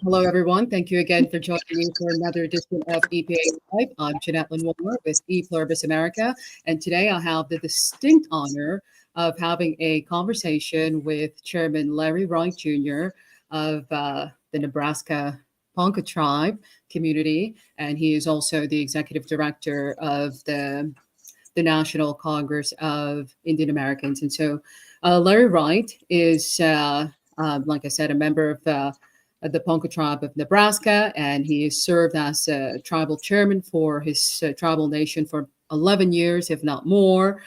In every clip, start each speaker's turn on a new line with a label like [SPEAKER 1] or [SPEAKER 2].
[SPEAKER 1] Hello, everyone. Thank you again for joining me for another edition of EPA Live. I'm Jeanette Lenoir with ePluribus America, and today I have the distinct honor of having a conversation with Chairman Larry Wright Jr. of the Nebraska Ponca Tribe community, and he is also the executive director of the National Congress of Indian Americans. And so Larry Wright is, like I said, a member of the Ponca Tribe of Nebraska, and he has served as tribal chairman for his tribal nation for 11 years, if not more.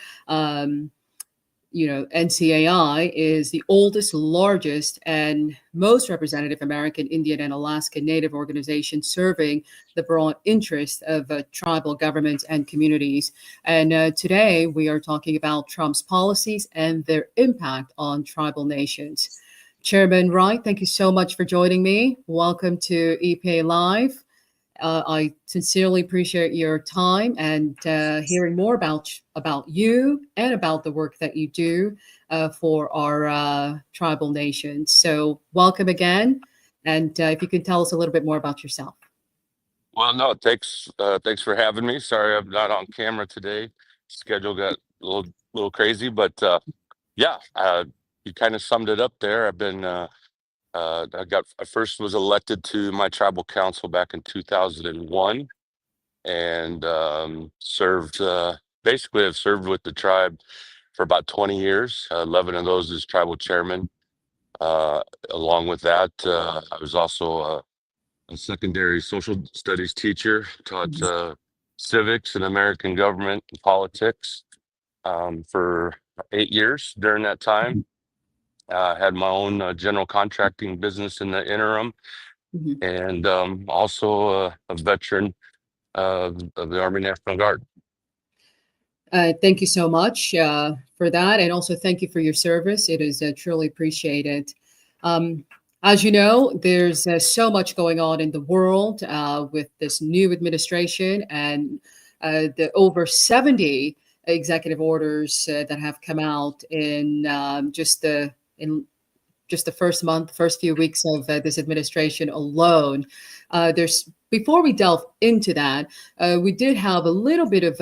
[SPEAKER 1] NCAI is the oldest, largest, and most representative American Indian and Alaska Native organization serving the broad interest of tribal governments and communities. And today we are talking about Trump's policies and their impact on tribal nations. Chairman Wright, thank you so much for joining me. Welcome to EPA Live. I sincerely appreciate your time and hearing more about you and about the work that you do for our tribal nations. So welcome again. And if you can tell us a little bit more about yourself.
[SPEAKER 2] Well, no, thanks for having me. Sorry I'm not on camera today. Schedule got a little crazy, but you kind of summed it up there. I've been I first was elected to my tribal council back in 2001, and served basically I've served with the tribe for about 20 years. 11 of those as tribal chairman. Along with that, I was also a secondary social studies teacher, taught civics and American government and politics for 8 years during that time. Had my own general contracting business in the interim, and also a veteran of the Army National Guard.
[SPEAKER 1] Thank you so much for that, and also thank you for your service. It is truly appreciated. As you know, there's so much going on in the world with this new administration and the over 70 executive orders that have come out in just the first few weeks of this administration alone. Before we delve into that, we did have a little bit of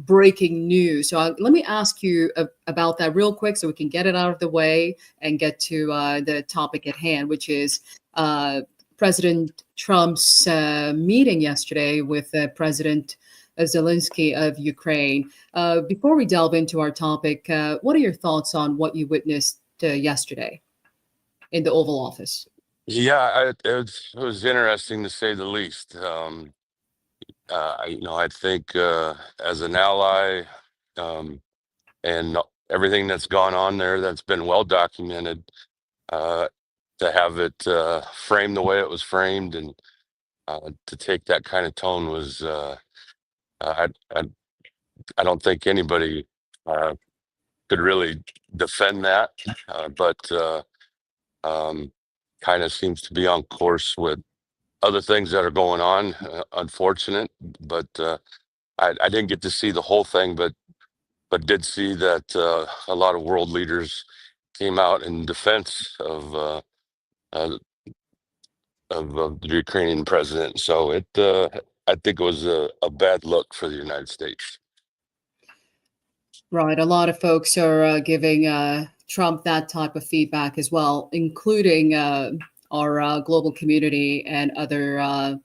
[SPEAKER 1] breaking news. So let me ask you about that real quick, so we can get it out of the way and get to the topic at hand, which is President Trump's meeting yesterday with President Zelensky of Ukraine. Before we delve into our topic, what are your thoughts on what you witnessed yesterday in the Oval Office?
[SPEAKER 2] Yeah, it was interesting to say the least. I think as an ally, and everything that's gone on there that's been well documented, to have it framed the way it was framed and to take that kind of tone was, I don't think anybody could really defend that, but kind of seems to be on course with other things that are going on. Unfortunate, but I didn't get to see the whole thing, but did see that a lot of world leaders came out in defense of the Ukrainian president. So I think it was a bad look for the United States.
[SPEAKER 1] Right. A lot of folks are giving Trump that type of feedback as well, including our global community and other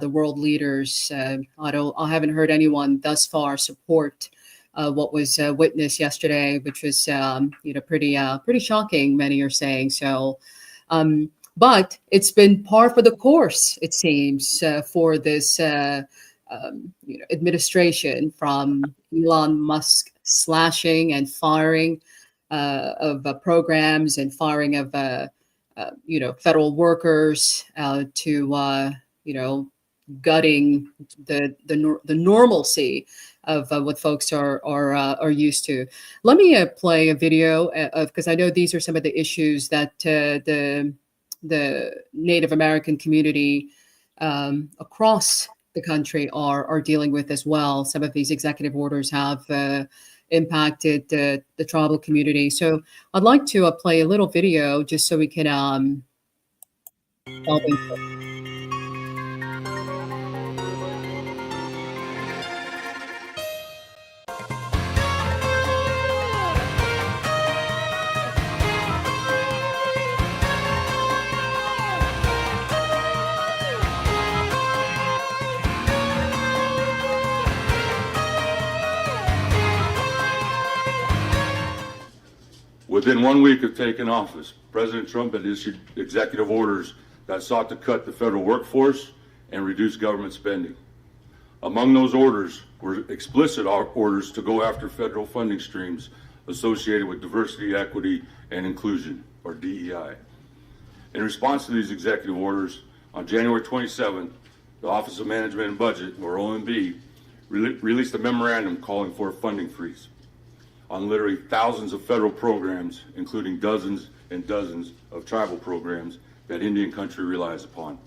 [SPEAKER 1] world leaders. I haven't heard anyone thus far support what was witnessed yesterday, which was pretty shocking. Many are saying so. But it's been par for the course, it seems, for this administration, from Elon Musk slashing and firing of programs and firing of federal workers to gutting the normalcy of what folks are used to. Let me play a video because I know these are some of the issues that the Native American community across the country are dealing with as well. Some of these executive orders have impacted the tribal community. So I'd like to play a little video just so we can solving.
[SPEAKER 3] Within 1 week of taking office, President Trump had issued executive orders that sought to cut the federal workforce and reduce government spending. Among those orders were explicit orders to go after federal funding streams associated with diversity, equity, and inclusion, or DEI. In response to these executive orders, on January 27th, the Office of Management and Budget, or OMB, released a memorandum calling for a funding freeze on literally thousands of federal programs, including dozens and dozens of tribal programs that Indian country relies upon.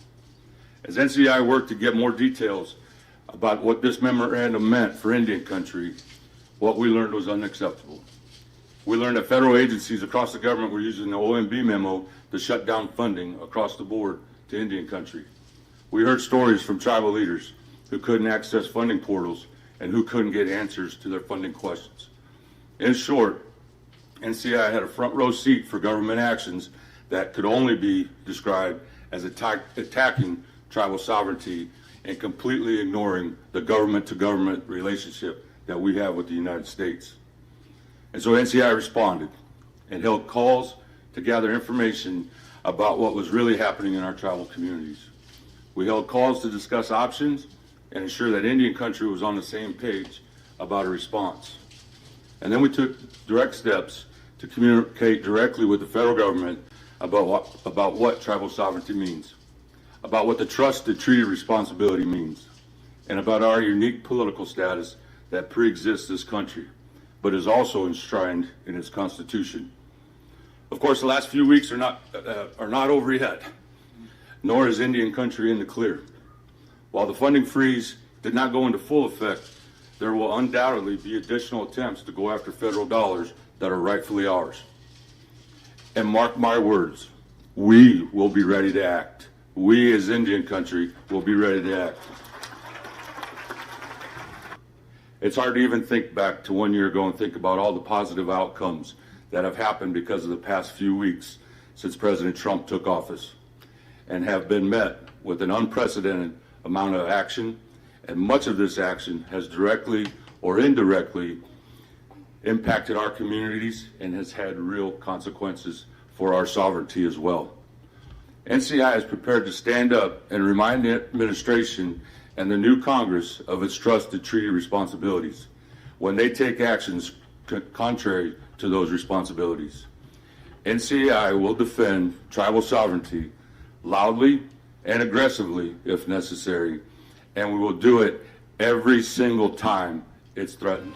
[SPEAKER 3] As NCAI worked to get more details about what this memorandum meant for Indian country, what we learned was unacceptable. We learned that federal agencies across the government were using the OMB memo to shut down funding across the board to Indian country. We heard stories from tribal leaders who couldn't access funding portals and who couldn't get answers to their funding questions. In short, NCAI had a front row seat for government actions that could only be described as attacking tribal sovereignty and completely ignoring the government-to-government relationship that we have with the United States. And so NCAI responded and held calls to gather information about what was really happening in our tribal communities. We held calls to discuss options and ensure that Indian country was on the same page about a response. And then we took direct steps to communicate directly with the federal government about what tribal sovereignty means, about what the trusted treaty responsibility means, and about our unique political status that pre-exists this country, but is also enshrined in its Constitution. Of course, the last few weeks are not over yet, nor is Indian country in the clear. While the funding freeze did not go into full effect, there will undoubtedly be additional attempts to go after federal dollars that are rightfully ours. And mark my words, we will be ready to act. We as Indian country will be ready to act. It's hard to even think back to 1 year ago and think about all the positive outcomes that have happened because of the past few weeks since President Trump took office and have been met with an unprecedented amount of action. And much of this action has directly or indirectly impacted our communities and has had real consequences for our sovereignty as well. NCI is prepared to stand up and remind the administration and the new Congress of its trusted treaty responsibilities when they take actions contrary to those responsibilities. NCI will defend tribal sovereignty loudly and aggressively if necessary, and we will do it every single time it's threatened.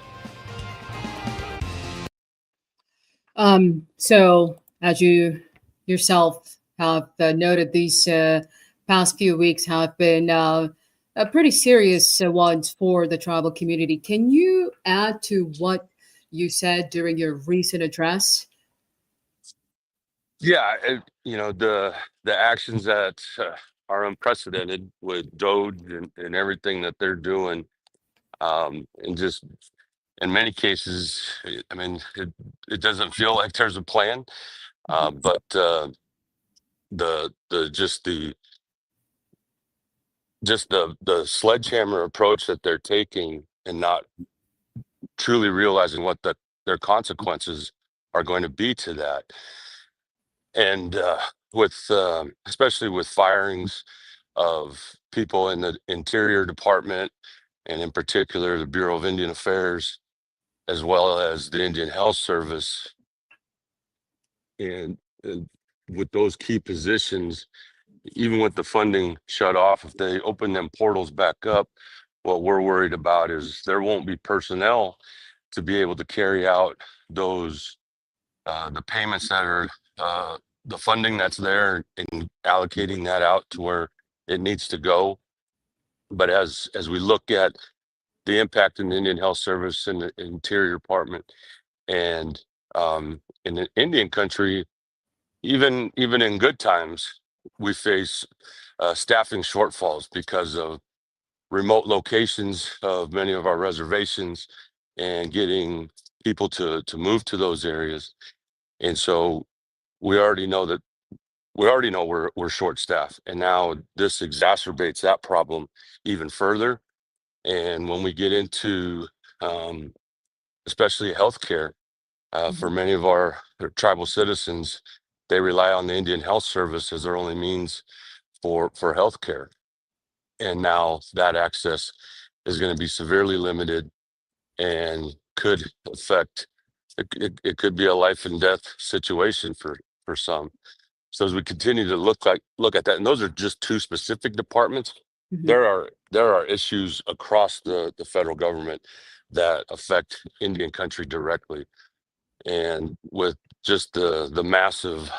[SPEAKER 1] So, as you yourself have noted, these past few weeks have been pretty serious ones for the tribal community. Can you add to what you said during your recent address?
[SPEAKER 2] Yeah, the actions that are unprecedented with DOD and everything that they're doing, and just in many cases, I mean, it doesn't feel like there's a plan, but the sledgehammer approach that they're taking and not truly realizing what their consequences are going to be to that. And with especially with firings of people in the Interior Department, and in particular the Bureau of Indian Affairs, as well as the Indian Health Service, and with those key positions, even with the funding shut off, if they open them portals back up, what we're worried about is there won't be personnel to be able to carry out those the payments that are the funding that's there, and allocating that out to where it needs to go. But as we look at the impact in the Indian Health Service and the Interior Department, and in the Indian country, even in good times, we face staffing shortfalls because of remote locations of many of our reservations and getting people to move to those areas. And so we already know that we're short staffed, and now this exacerbates that problem even further. And when we get into especially healthcare, for many of our tribal citizens, they rely on the Indian Health Service as their only means for healthcare. And now that access is going to be severely limited and could affect, it could be a life and death situation for some. So as we continue to look at that, and those are just two specific departments,
[SPEAKER 1] Mhm.
[SPEAKER 2] there are issues across the federal government that affect Indian country directly. And with just the massive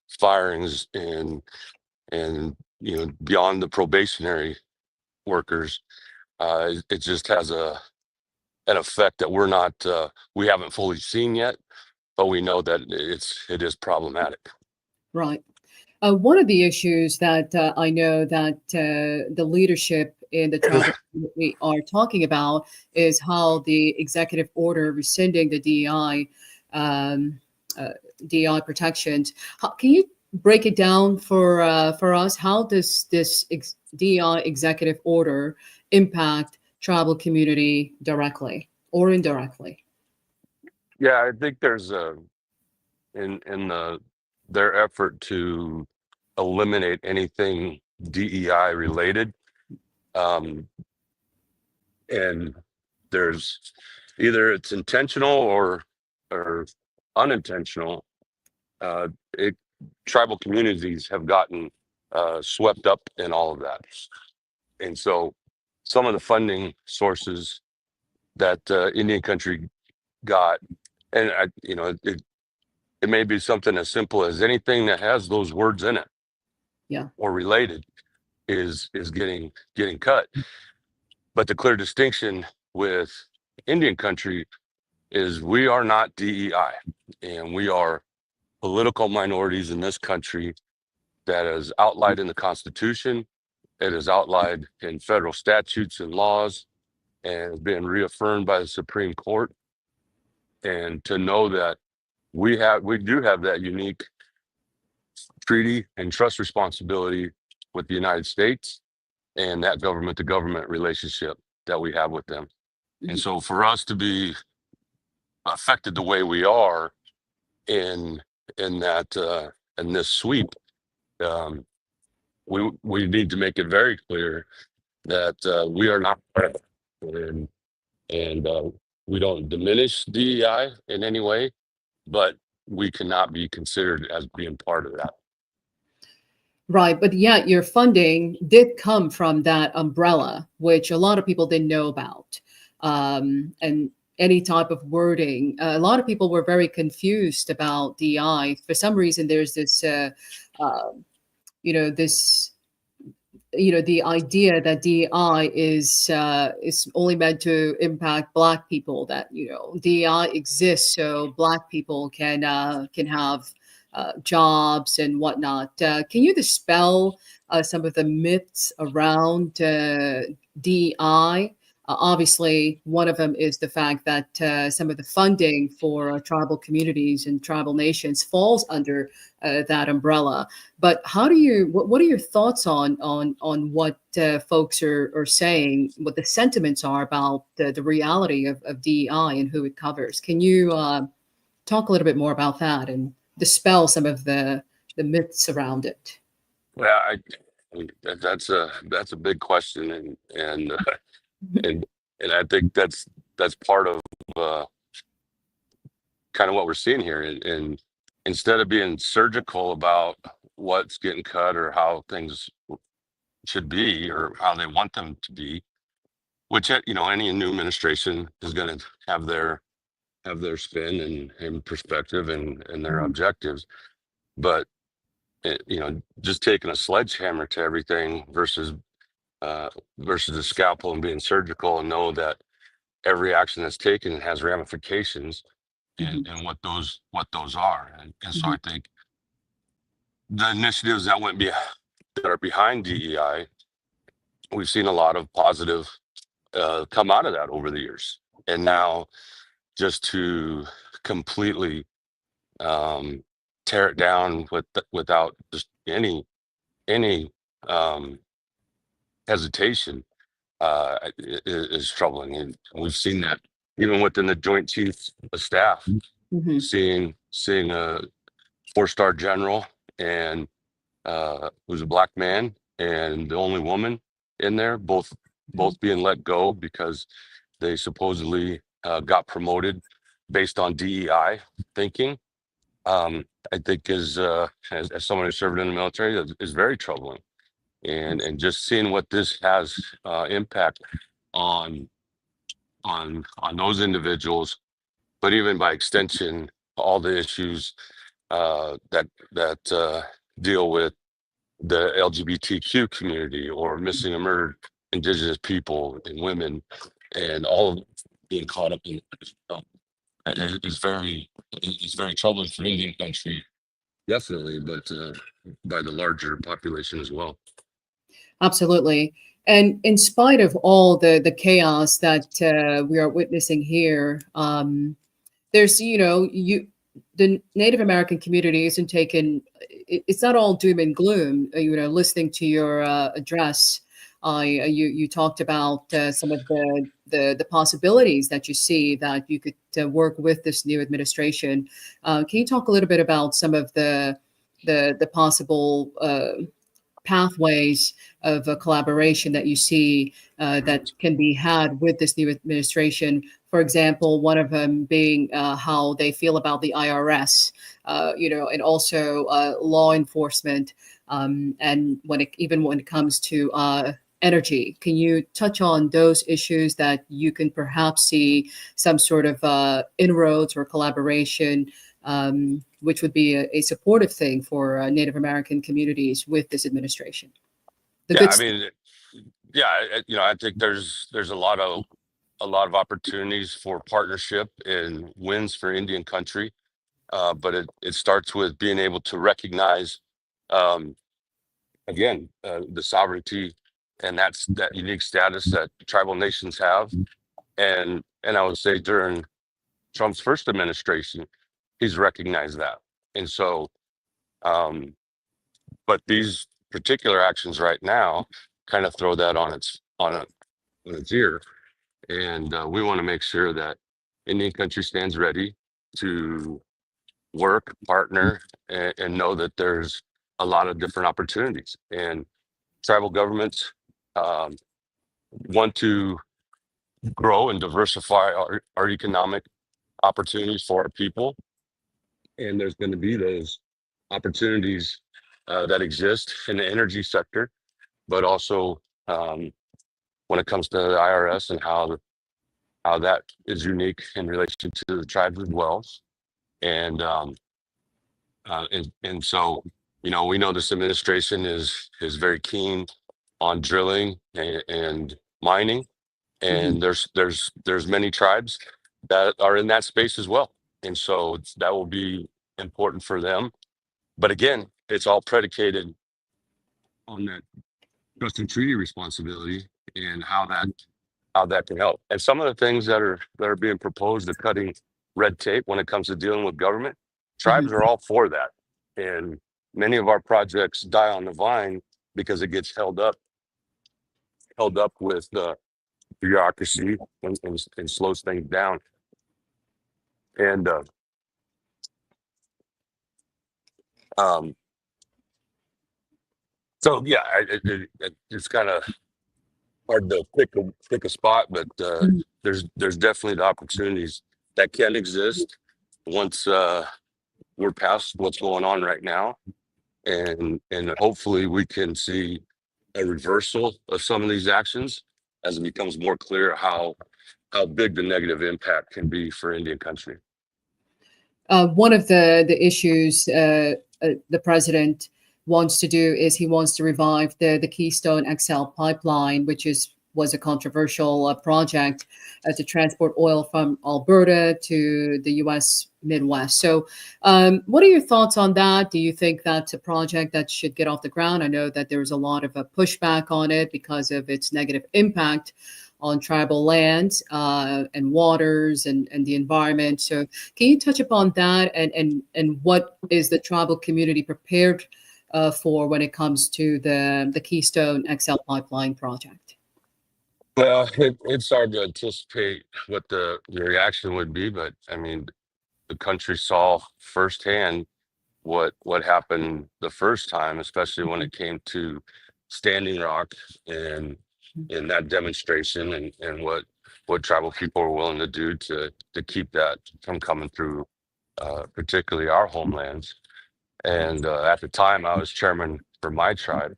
[SPEAKER 2] firings and beyond the probationary workers, it just has an effect that we haven't fully seen yet, but we know that it is problematic.
[SPEAKER 1] Right. One of the issues that I know that the leadership in the tribal community are talking about is how the executive order rescinding the um, DEI protections. Can you break it down for us? How does this DEI executive order impact tribal community directly or indirectly?
[SPEAKER 2] Yeah, I think there's in their effort to eliminate anything DEI related, and there's either it's intentional or unintentional. Uh, it Tribal communities have gotten swept up in all of that, and so some of the funding sources that Indian country got, and it may be something as simple as anything that has those words in it,
[SPEAKER 1] Yeah.
[SPEAKER 2] or related, is getting cut. But the clear distinction with Indian country is we are not DEI, and we are political minorities in this country that is outlined in the Constitution. It is outlined in federal statutes and laws and has been reaffirmed by the Supreme Court. And to know that we do have that unique treaty and trust responsibility with the United States and that government to government relationship that we have with them. And so for us to be affected the way we are in that in this sweep, um, we need to make it very clear that we are not and we don't diminish DEI in any way, but we cannot be considered as being part of that.
[SPEAKER 1] Right, but yet your funding did come from that umbrella, which a lot of people didn't know about. And any type of wording, a lot of people were very confused about DI. For some reason, there's this, uh, this, the idea that DI is only meant to impact Black people. That DI exists so Black people can have jobs and whatnot. Can you dispel some of the myths around DEI? Obviously, one of them is the fact that some of the funding for tribal communities and tribal nations falls under that umbrella. But what are your thoughts on what folks are saying, what the sentiments are about the reality of DEI and who it covers? Can you talk a little bit more about that and dispel some of the myths around it?
[SPEAKER 2] Well, that's a big question, and I think that's part of kind of what we're seeing here. And instead of being surgical about what's getting cut or how things should be or how they want them to be, which any new administration is going to have their spin and perspective and their objectives, but just taking a sledgehammer to everything versus a scalpel and being surgical, and know that every action that's taken has ramifications and what those are. And so I think the initiatives that that are behind DEI, we've seen a lot of positive come out of that over the years. And now just to completely tear it down without just any hesitation is troubling. And we've seen that even within the Joint Chiefs of Staff, seeing a 4-star general and who's a Black man and the only woman in there, both being let go because they supposedly got promoted based on DEI thinking. I think as someone who served in the military, is very troubling, and just seeing what this has impact on those individuals, but even by extension, all the issues that deal with the LGBTQ community or missing and murdered Indigenous people and women, and all of being caught up in it's very troubling for Indian country, definitely, but by the larger population as well.
[SPEAKER 1] Absolutely. And in spite of all the chaos that we are witnessing here, there's, the Native American community isn't taken, it's not all doom and gloom. Listening to your address, you talked about some of the possibilities that you see that you could work with this new administration. Can you talk a little bit about some of the possible pathways of collaboration that you see that can be had with this new administration? For example, one of them being how they feel about the IRS, and also law enforcement, and when it comes to energy. Can you touch on those issues that you can perhaps see some sort of inroads or collaboration, which would be a supportive thing for Native American communities with this administration?
[SPEAKER 2] I think there's a lot of opportunities for partnership and wins for Indian country, but it starts with being able to recognize again the sovereignty and that unique status that tribal nations have, and I would say during Trump's first administration, he's recognized that. And so, but these particular actions right now kind of throw that on its ear. And we want to make sure that Indian country stands ready to work, partner, and know that there's a lot of different opportunities. And tribal governments want to grow and diversify our economic opportunities for our people. And there's going to be those opportunities that exist in the energy sector, but also when it comes to the IRS and how that is unique in relation to the tribes as well. And so, we know this administration is very keen on drilling and mining, and there's many tribes that are in that space as well. And so that will be important for them. But again, it's all predicated on that trust and treaty responsibility and how that can help. And some of the things that are being proposed, of cutting red tape when it comes to dealing with government, tribes are all for that. And many of our projects die on the vine because it gets held up with bureaucracy and slows things down. And so yeah, it's kind of hard to pick a spot, but there's definitely the opportunities that can exist once we're past what's going on right now, and hopefully we can see a reversal of some of these actions as it becomes more clear how big the negative impact can be for Indian country.
[SPEAKER 1] One of the issues the president wants to do is he wants to revive the Keystone XL pipeline, which is was a controversial project to transport oil from Alberta to the U.S. Midwest. So, what are your thoughts on that? Do you think that's a project that should get off the ground? I know that there's a lot of pushback on it because of its negative impact on tribal lands and waters and the environment. So, can you touch upon that and what is the tribal community prepared for when it comes to the Keystone XL pipeline project?
[SPEAKER 2] Well, it's hard to anticipate what the reaction would be, but I mean, the country saw firsthand what happened the first time, especially when it came to Standing Rock and in that demonstration and what tribal people were willing to do to keep that from coming through, particularly our homelands. And at the time, I was chairman for my tribe,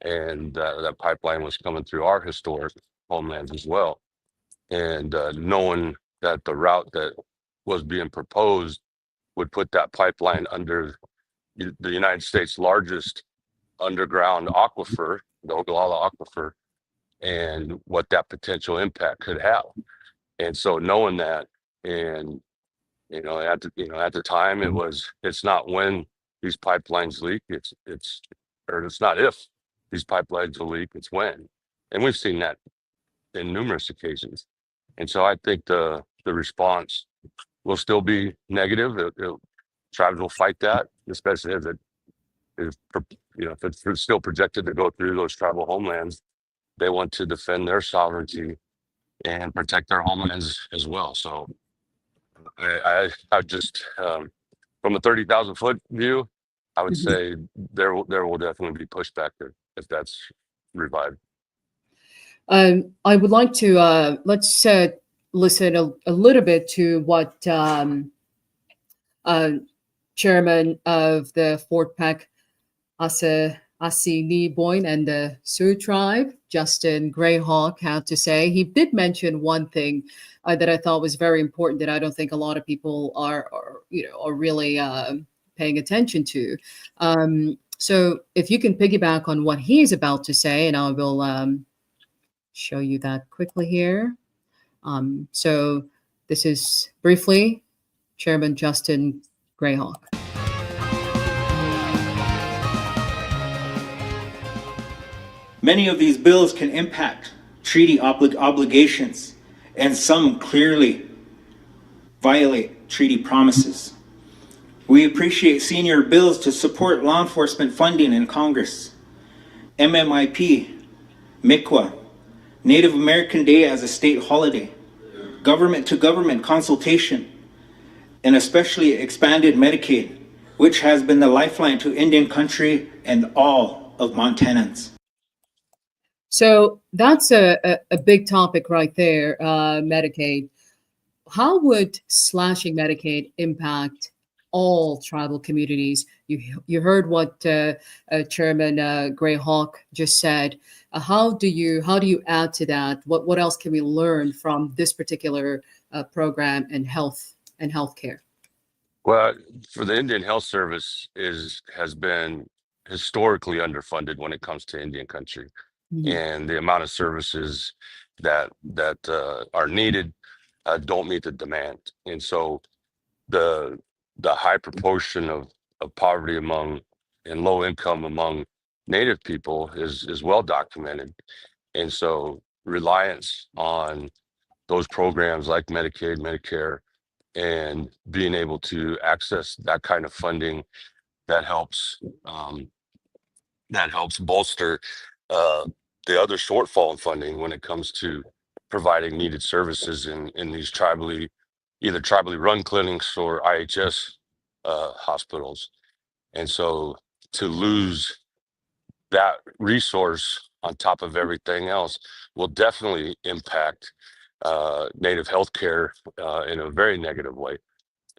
[SPEAKER 2] and that pipeline was coming through our historic homelands as well. And knowing that the route that was being proposed would put that pipeline under the United States' largest underground aquifer, the Ogallala Aquifer, and what that potential impact could have. And so knowing that, and at the time, it's not when these pipelines leak, it's not if these pipelines will leak, it's when. And we've seen that in numerous occasions. And so I think the response will still be negative. Tribes will fight that, especially if if it's still projected to go through those tribal homelands. They want to defend their sovereignty and protect their homelands as well. So I just from a 30,000-foot view, I would say there will definitely be pushback there if that's revived.
[SPEAKER 1] I would like to let's listen a little bit to what Chairman of the Fort Peck Assiniboine and the Sioux tribe, Justin Greyhawk, had to say. He did mention one thing that I thought was very important that I don't think a lot of people are really paying attention to. So if you can piggyback on what he's about to say, and I will show you that quickly here. So this is briefly Chairman Justin Greyhawk.
[SPEAKER 4] Many of these bills can impact treaty obligations, and some clearly violate treaty promises. We appreciate senior bills to support law enforcement funding in Congress, MMIP, MICWA, Native American Day as a state holiday, government-to-government consultation, and especially expanded Medicaid, which has been the lifeline to Indian country and all of Montanans.
[SPEAKER 1] So that's a big topic right there, Medicaid. How would slashing Medicaid impact all tribal communities? You heard what Chairman Greyhawk just said. How do you add to that? What else can we learn from this particular program and healthcare?
[SPEAKER 2] Well, for the Indian Health Service has been historically underfunded when it comes to Indian country. And the amount of services that are needed don't meet the demand. And so the high proportion of poverty and low income among Native people is well documented. And so reliance on those programs like Medicaid, Medicare, and being able to access that kind of funding that helps bolster the other shortfall in funding when it comes to providing needed services in these either tribally run clinics or IHS hospitals. And so to lose that resource on top of everything else will definitely impact Native healthcare in a very negative way.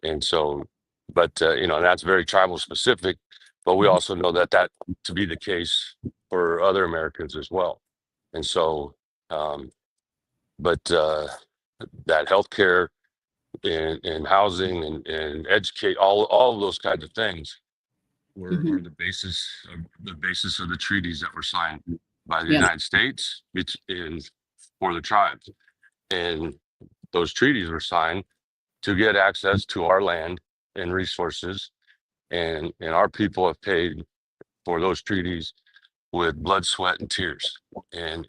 [SPEAKER 2] And so, but that's very tribal specific, but we also know that to be the case for other Americans as well. And so, but that healthcare and housing and educate, all of those kinds of things were the basis of the treaties that were signed by the United States for the tribes. And those treaties were signed to get access to our land and resources. And our people have paid for those treaties with blood, sweat, and tears, and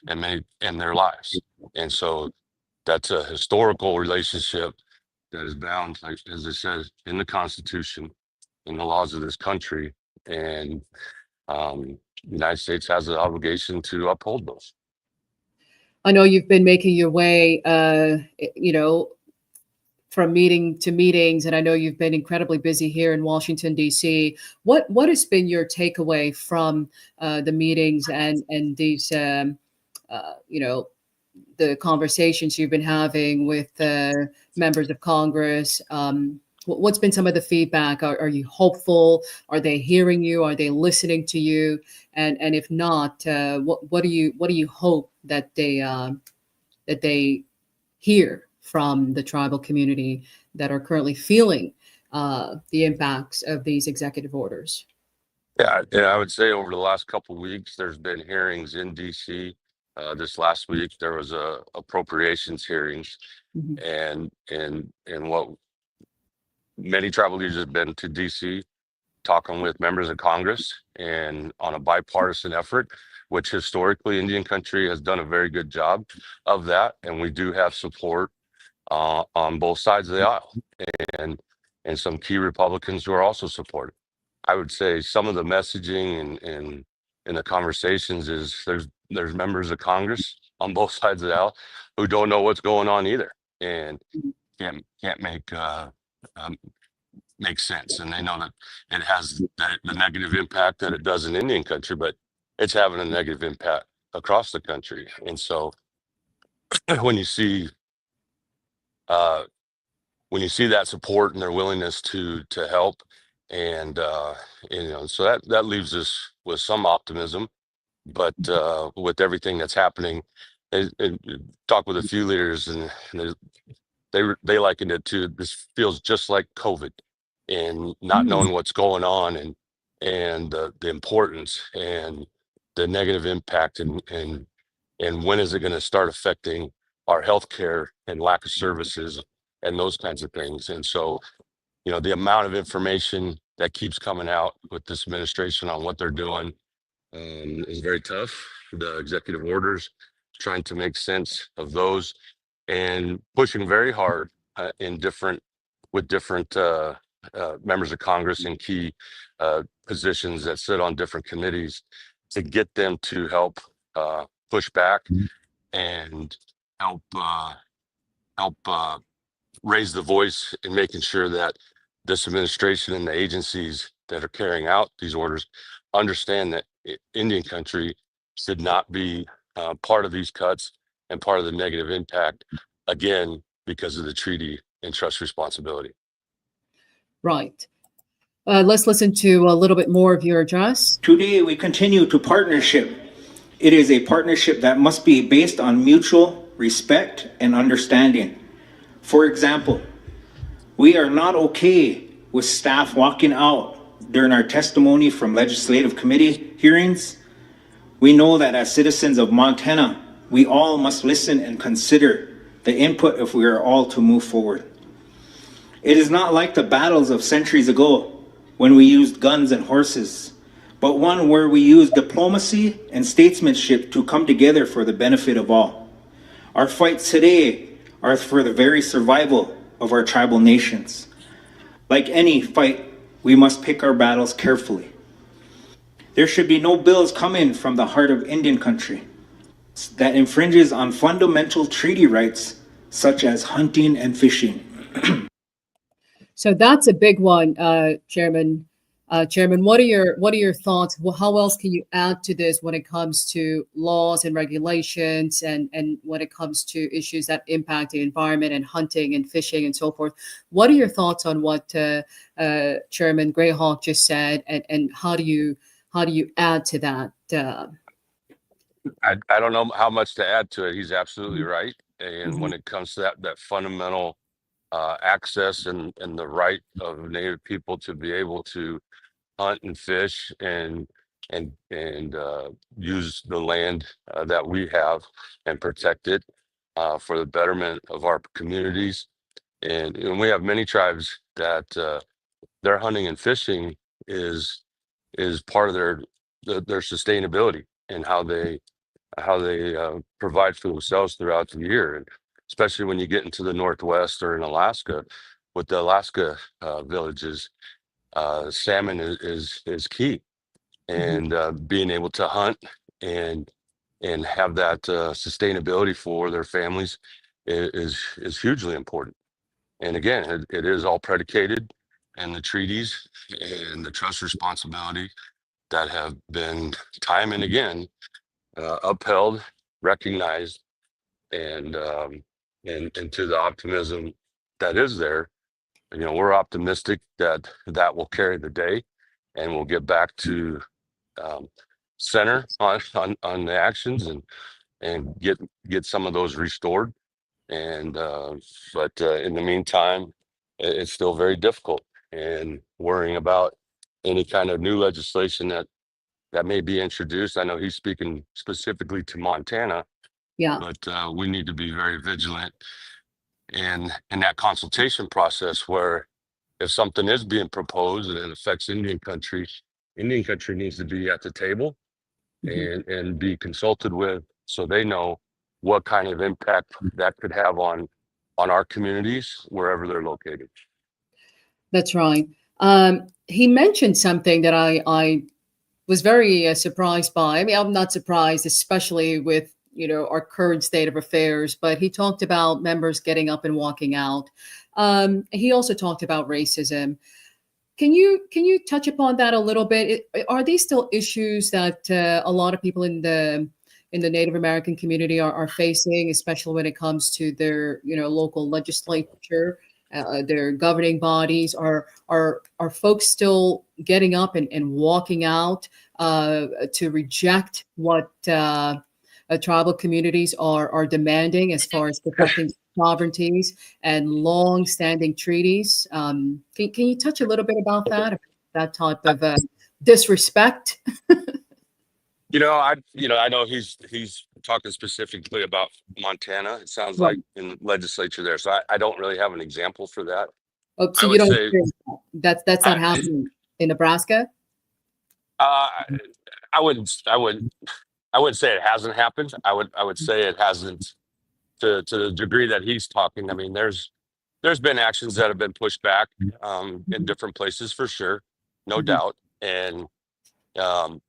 [SPEAKER 2] many and their lives. And so that's a historical relationship that is bound, like as it says in the Constitution, in the laws of this country. And the United States has an obligation to uphold those.
[SPEAKER 1] I know you've been making your way, from meeting to meetings, and I know you've been incredibly busy here in Washington, D.C. What has been your takeaway from the meetings and these, the conversations you've been having with members of Congress? What's been some of the feedback? Are you hopeful? Are they hearing you? Are they listening to you? And if not, what do you hope that they hear from the tribal community that are currently feeling the impacts of these executive orders?
[SPEAKER 2] Yeah, and I would say over the last couple of weeks, there's been hearings in DC. This last week, there was a appropriations hearings,
[SPEAKER 1] Mhm.
[SPEAKER 2] and what many tribal leaders have been to DC talking with members of Congress and on a bipartisan effort, which historically Indian country has done a very good job of that, and we do have support on both sides of the aisle, and some key Republicans who are also supportive. I would say some of the messaging and in the conversations is there's members of Congress on both sides of the aisle who don't know what's going on either, and can't make sense. And they know that it has the negative impact that it does in Indian country, but it's having a negative impact across the country. And so when you see that support and their willingness to help, and so that leaves us with some optimism. But with everything that's happening, and talk with a few leaders, and they likened it to, this feels just like COVID, and not knowing what's going on, and the importance and the negative impact, and when is it going to start affecting our healthcare and lack of services and those kinds of things. And so, the amount of information that keeps coming out with this administration on what they're doing is very tough. The executive orders, trying to make sense of those, and pushing very hard with different members of Congress in key positions that sit on different committees to get them to help push back and help raise the voice in making sure that this administration and the agencies that are carrying out these orders understand that Indian country should not be part of these cuts and part of the negative impact, again, because of the treaty and trust responsibility.
[SPEAKER 1] Right. Let's listen to a little bit more of your address.
[SPEAKER 4] Today, we continue to partnership. It is a partnership that must be based on mutual respect and understanding. For example, we are not okay with staff walking out during our testimony from legislative committee hearings. We know that as citizens of Montana, we all must listen and consider the input if we are all to move forward. It is not like the battles of centuries ago when we used guns and horses, but one where we use diplomacy and statesmanship to come together for the benefit of all. Our fights today are for the very survival of our tribal nations. Like any fight, we must pick our battles carefully. There should be no bills coming from the heart of Indian country that infringes on fundamental treaty rights such as hunting and fishing.
[SPEAKER 1] So that's a big one, Chairman. Chairman, what are your thoughts? How else can you add to this when it comes to laws and regulations, and when it comes to issues that impact the environment and hunting and fishing and so forth? What are your thoughts on what Chairman Greyhawk just said, and how do you add to that?
[SPEAKER 2] I don't know how much to add to it. He's absolutely right. And when it comes to that fundamental access and the right of Native people to be able to hunt and fish and and use the land that we have and protect it for the betterment of our communities. And we have many tribes that their hunting and fishing is part of their sustainability and how they provide for themselves throughout the year, and especially when you get into the Northwest or in Alaska, with the Alaska villages, salmon is key, and being able to hunt and have that sustainability for their families is hugely important. And again, it is all predicated in the treaties and the trust responsibility that have been time and again upheld, recognized, and to the optimism that is there. We're optimistic that that will carry the day, and we'll get back to um, center on the actions and get some of those restored. And but in the meantime, it's still very difficult, and worrying about any kind of new legislation that may be introduced. I know he's speaking specifically to Montana,
[SPEAKER 1] Yeah.
[SPEAKER 2] but we need to be very vigilant in that consultation process, where if something is being proposed and it affects Indian country needs to be at the table and be consulted with, so they know what kind of impact that could have on our communities wherever they're located.
[SPEAKER 1] That's right. He mentioned something that I was very surprised by. I mean, I'm not surprised, especially with our current state of affairs. But he talked about members getting up and walking out. He also talked about racism. Can you touch upon that a little bit? Are these still issues that a lot of people in the Native American community are facing, especially when it comes to their local legislature, their governing bodies? Are folks still getting up and walking out to reject what tribal communities are demanding as far as protecting sovereignties and long-standing treaties? Can you touch a little bit about that type of disrespect?
[SPEAKER 2] I know he's talking specifically about Montana. It sounds
[SPEAKER 1] Right.
[SPEAKER 2] like in the legislature there. So I don't really have an example for that.
[SPEAKER 1] Oh, so
[SPEAKER 2] I
[SPEAKER 1] you
[SPEAKER 2] would
[SPEAKER 1] don't
[SPEAKER 2] say
[SPEAKER 1] experience that's not
[SPEAKER 2] I,
[SPEAKER 1] happening in Nebraska?
[SPEAKER 2] uh, I wouldn't say it hasn't happened. I would say it hasn't to the degree that he's talking. I mean, there's been actions that have been pushed back in different places for sure, no
[SPEAKER 1] Mhm.
[SPEAKER 2] doubt, um,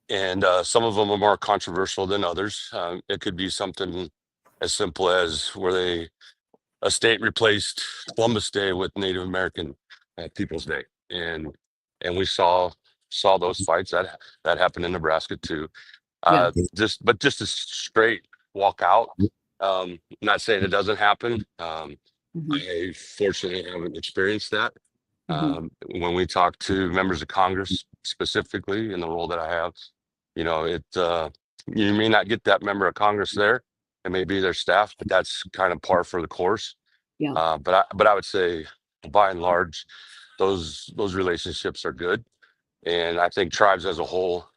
[SPEAKER 2] and some of them are more controversial than others. It could be something as simple as where a state replaced Columbus Day with Native American Peoples Day, and we saw those fights that happened in Nebraska too.
[SPEAKER 1] Yeah.
[SPEAKER 2] Just a straight walk out. Not saying it doesn't happen.
[SPEAKER 1] Mhm.
[SPEAKER 2] I fortunately haven't experienced that.
[SPEAKER 1] Mhm.
[SPEAKER 2] When we talk to members of Congress specifically in the role that I have, you may not get that member of Congress there. It may be their staff, but that's kind of par for the course.
[SPEAKER 1] Yeah.
[SPEAKER 2] But I would say, by and large, those relationships are good, and I think tribes as a whole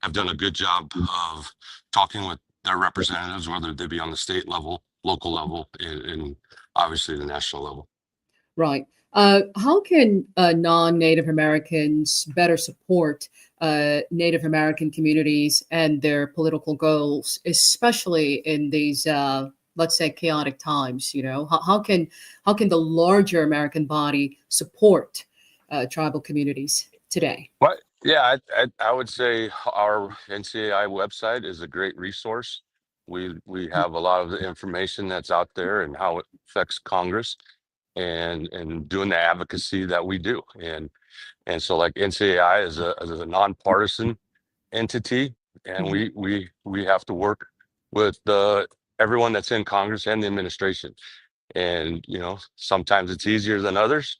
[SPEAKER 2] have done a good job of talking with their representatives, whether they be on the state level, local level, and obviously the national level.
[SPEAKER 1] Right. How can non-Native Americans better support Native American communities and their political goals, especially in these, let's say, chaotic times? How can the larger American body support tribal communities today?
[SPEAKER 2] But yeah, I would say our NCAI website is a great resource. We have a lot of the information that's out there and how it affects Congress and doing the advocacy that we do. And so like NCAI is a nonpartisan entity, and
[SPEAKER 1] Mhm.
[SPEAKER 2] we have to work with everyone that's in Congress and the administration. And sometimes it's easier than others,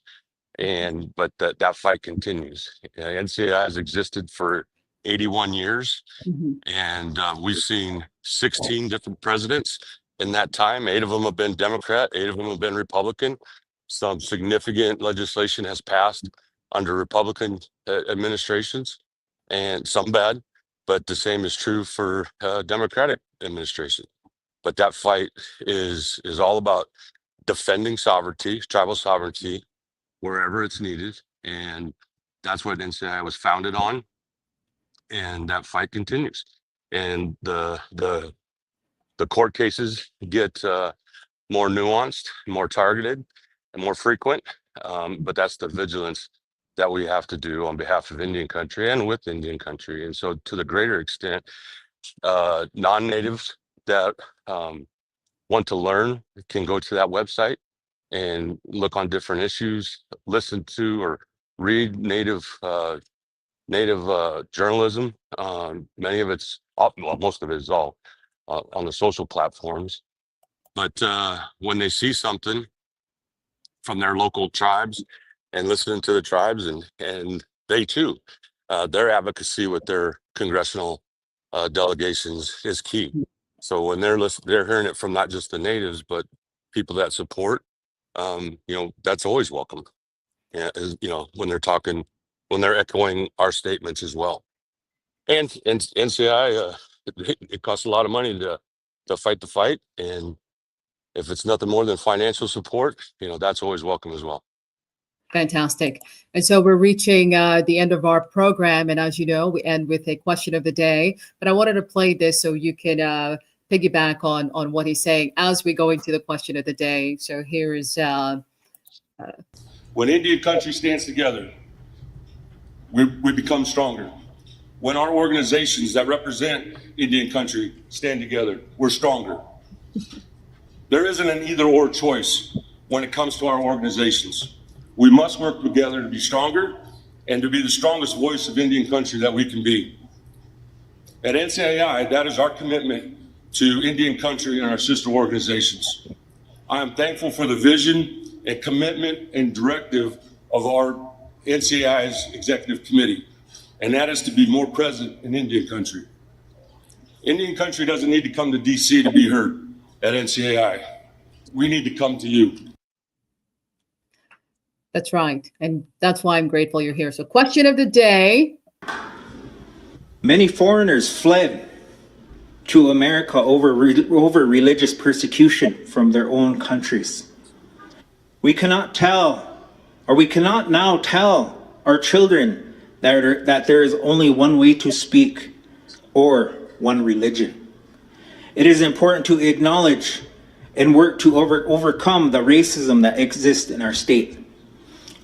[SPEAKER 2] but that fight continues. NCAI has existed for 81 years,
[SPEAKER 1] Mhm.
[SPEAKER 2] and we've seen 16 different presidents in that time. 8 of them have been Democrat, 8 of them have been Republican. Some significant legislation has passed under Republican administrations. and some bad, but the same is true for Democratic administration. But that fight is all about defending sovereignty, tribal sovereignty, wherever it's needed, and that's what NCAI was founded on, and that fight continues. And the court cases get more nuanced, more targeted, and more frequent. But that's the vigilance that we have to do on behalf of Indian country and with Indian country. And so to the greater extent, non-natives that want to learn can go to that website and look on different issues, listen to or read native journalism. Many of it's, well, most of it is all on the social platforms. But when they see something from their local tribes and listening to the tribes, and they too, their advocacy with their congressional delegations is key. So when they're hearing it from not just the natives, but people that support, that's always welcome. Yeah, when they're echoing our statements as well. And NCI, it costs a lot of money to fight the fight, and if it's nothing more than financial support, that's always welcome as well.
[SPEAKER 1] Fantastic. And so we're reaching the end of our program. And as you know, we end with a question of the day. But I wanted to play this so you can piggyback on what he's saying as we go into the question of the day. So here is...
[SPEAKER 3] When Indian country stands together, we become stronger. When our organizations that represent Indian country stand together, we're stronger. There isn't an either or choice when it comes to our organizations. We must work together to be stronger and to be the strongest voice of Indian country that we can be. At NCAI, that is our commitment to Indian country and our sister organizations. I am thankful for the vision and commitment and directive of our NCAI's executive committee, and that is to be more present in Indian country. Indian country doesn't need to come to DC to be heard at NCAI. We need to come to you.
[SPEAKER 1] That's right. And that's why I'm grateful you're here. So question of the day.
[SPEAKER 4] Many foreigners fled to America over religious persecution from their own countries. We cannot now tell our children that there is only one way to speak or one religion. It is important to acknowledge and work to overcome the racism that exists in our state.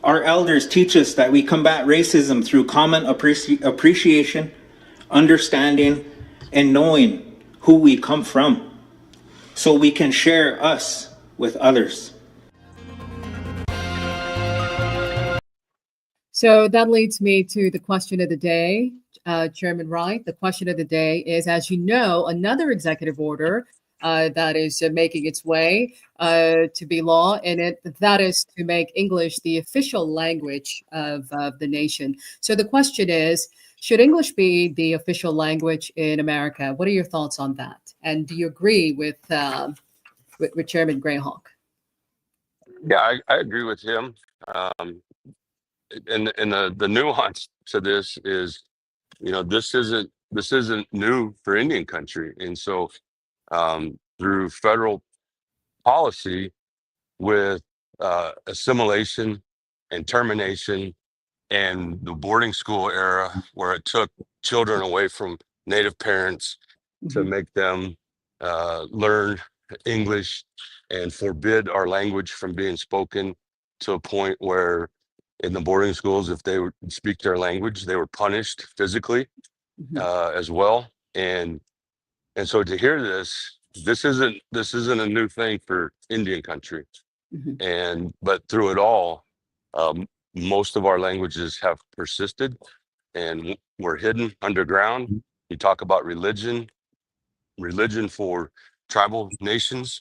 [SPEAKER 4] Our elders teach us that we combat racism through common appreciation, understanding, and knowing who we come from, so we can share us with others.
[SPEAKER 1] So that leads me to the question of the day, Chairman Wright. The question of the day is, as you know, another executive order that is making its way to be law, and that is to make English the official language of the nation. So the question is, should English be the official language in America? What are your thoughts on that? And do you agree with Chairman Greyhawk?
[SPEAKER 2] Yeah, I agree with him. And the nuance to this is, this isn't new for Indian country, and so through federal policy with assimilation and termination and the boarding school era, where it took children away from Native parents to make them learn English and forbid our language from being spoken, to a point where in the boarding schools, if they would speak their language, they were punished physically as well. And so to hear this isn't a new thing for Indian country. But through it all, most of our languages have persisted and were hidden underground. You talk about religion for tribal nations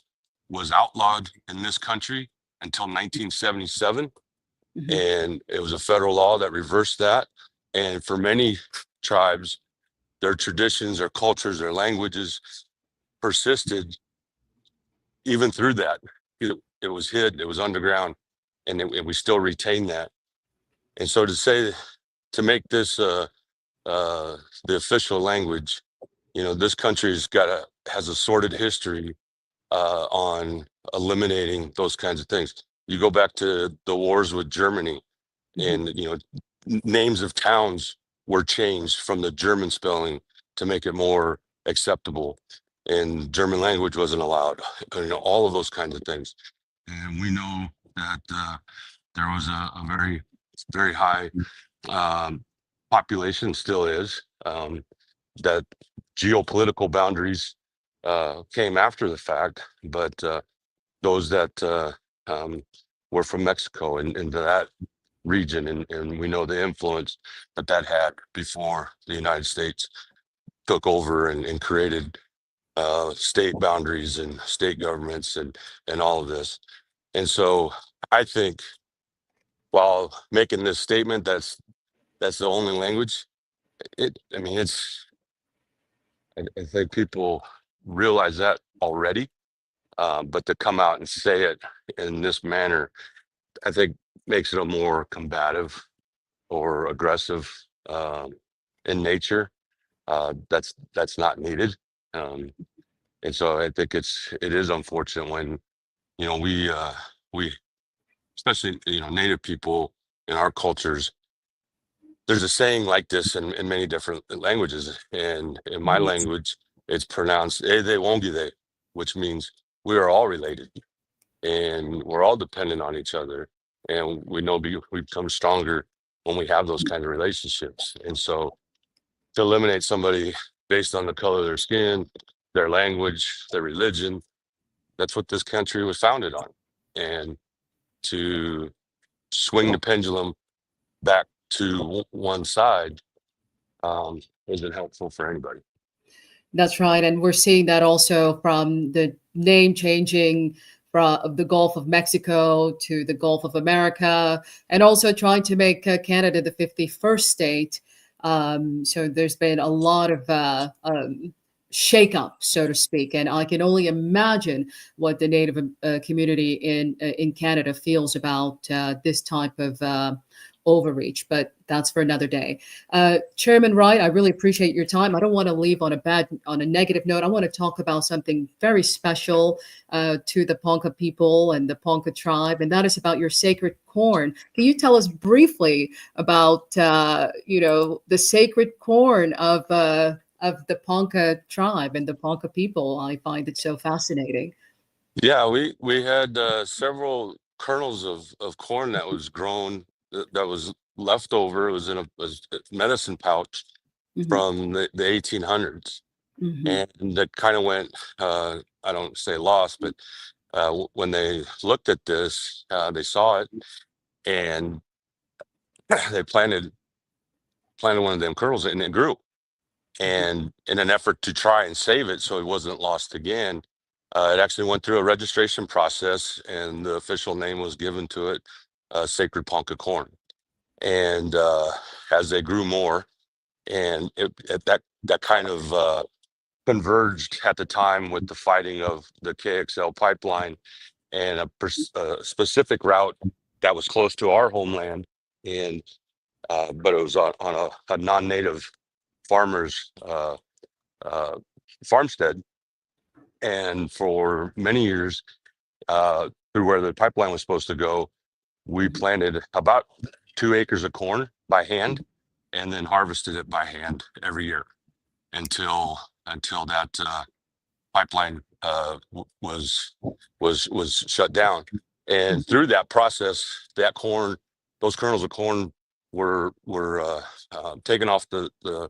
[SPEAKER 2] was outlawed in this country until 1977. And it was a federal law that reversed that. And for many tribes, their traditions, their cultures, their languages persisted even through that. It was hid, it was underground, and we still retain that. And so to make this the official language, this country's has a sordid history on eliminating those kinds of things. You go back to the wars with Germany, and names of towns were changed from the German spelling to make it more acceptable, and German language wasn't allowed. All of those kinds of things. And we know that there was a very, very high population, still is, that geopolitical boundaries came after the fact, but those that were from Mexico and into that region, and we know the influence that had before the United States took over and created state boundaries and state governments and all of this. And so I think, while making this statement, that's the only language, I think people realize that already, but to come out and say it in this manner, I think makes it a more combative or aggressive in nature. That's not needed. And so I think it is unfortunate when, we, especially, Native people in our cultures, there's a saying like this in many different languages. And in my language, it's pronounced "ede wongide," which means we are all related and we're all dependent on each other. And we know we become stronger when we have those kind of relationships. And so to eliminate somebody based on the color of their skin, their language, their religion, that's what this country was founded on. And to swing the pendulum back to one side isn't helpful for anybody.
[SPEAKER 1] That's right. And we're seeing that also from the name changing from the Gulf of Mexico to the Gulf of America, and also trying to make Canada the 51st state. So there's been a lot of shake-up, so to speak. And I can only imagine what the Native community in Canada feels about this type of overreach, but that's for another day. Chairman Wright, I really appreciate your time. I don't want to leave on a negative note. I want to talk about something very special to the Ponca people and the Ponca tribe, and that is about your sacred corn. Can you tell us briefly about the sacred corn of the Ponca tribe and the Ponca people? I find it so fascinating.
[SPEAKER 2] Yeah, we had several kernels of corn that was grown, that was left over. It was in a medicine pouch from the 1800s. And that kind of went, I don't say lost, but when they looked at this, they saw it, and they planted one of them kernels, and it grew. And in an effort to try and save it so it wasn't lost again, it actually went through a registration process, and the official name was given to it, Sacred Ponca Corn. And as they grew more, and that kind of converged at the time with the fighting of the KXL pipeline and a specific route that was close to our homeland, and but it was on a non-native farmer's farmstead. And for many years, through where the pipeline was supposed to go, we planted about 2 acres of corn by hand, and then harvested it by hand every year until that pipeline was shut down. And through that process, those kernels of corn were taken off the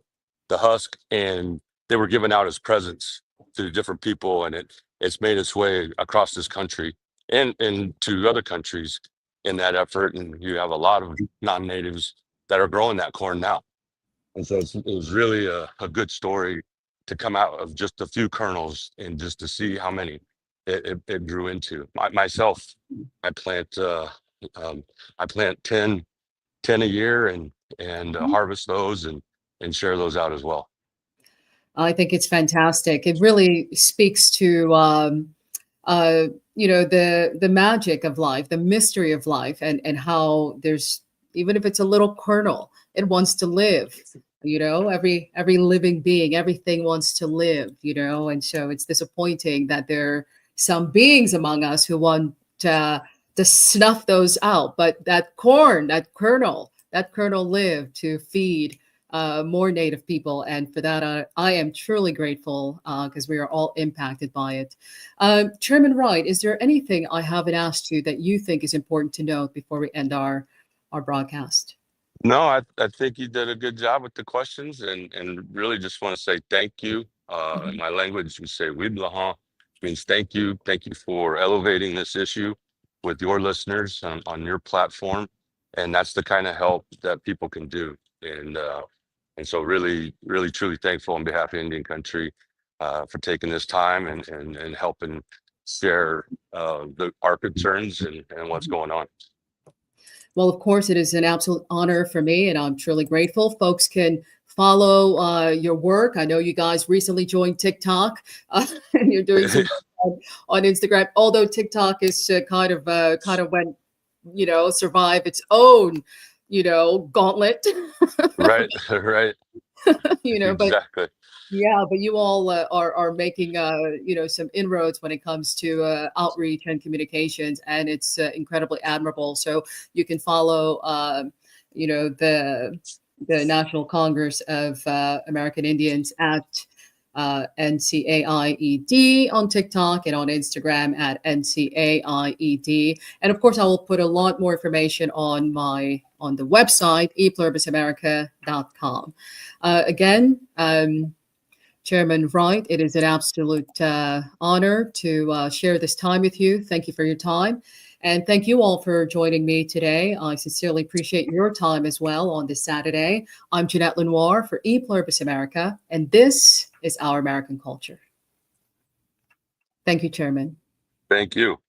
[SPEAKER 2] husk, and they were given out as presents to different people, and it's made its way across this country and to other countries in that effort. And you have a lot of non-natives that are growing that corn now. And so it was really a good story to come out of just a few kernels, and just to see how many it grew into. Myself, I plant 10 a year, and harvest those and share those out as well.
[SPEAKER 1] I think it's fantastic. It really speaks to the magic of life, the mystery of life, and how there's, even if it's a little kernel, it wants to live. every living being, everything wants to live, and so it's disappointing that there are some beings among us who want to snuff those out. But that kernel lived to feed more Native people. And for that, I am truly grateful because we are all impacted by it. Chairman Wright, is there anything I haven't asked you that you think is important to note before we end our broadcast?
[SPEAKER 2] No, I think you did a good job with the questions, and really just want to say thank you. In my language, we say "wiblaha," means thank you. Thank you for elevating this issue with your listeners on your platform, and that's the kind of help that people can do. And so really, really, truly thankful on behalf of Indian Country for taking this time and helping share our concerns and what's going on.
[SPEAKER 1] Well, of course, it is an absolute honor for me, and I'm truly grateful. Folks can follow your work. I know you guys recently joined TikTok, and you're doing some on Instagram. Although TikTok is kind of went, survive its own, gauntlet.
[SPEAKER 2] Right, right.
[SPEAKER 1] But
[SPEAKER 2] Exactly.
[SPEAKER 1] yeah, but you all are making some inroads when it comes to outreach and communications, and it's incredibly admirable. So you can follow the National Congress of American Indians at NCAIED on TikTok and on Instagram at NCAIED. And of course, I will put a lot more information on the website epluribus.america.com. Again, Chairman Wright, it is an absolute honor to share this time with you. Thank you for your time. And thank you all for joining me today. I sincerely appreciate your time as well on this Saturday. I'm Jeanette Lenoir for E Pluribus America, and this is Our American Culture. Thank you, Chairman.
[SPEAKER 2] Thank you.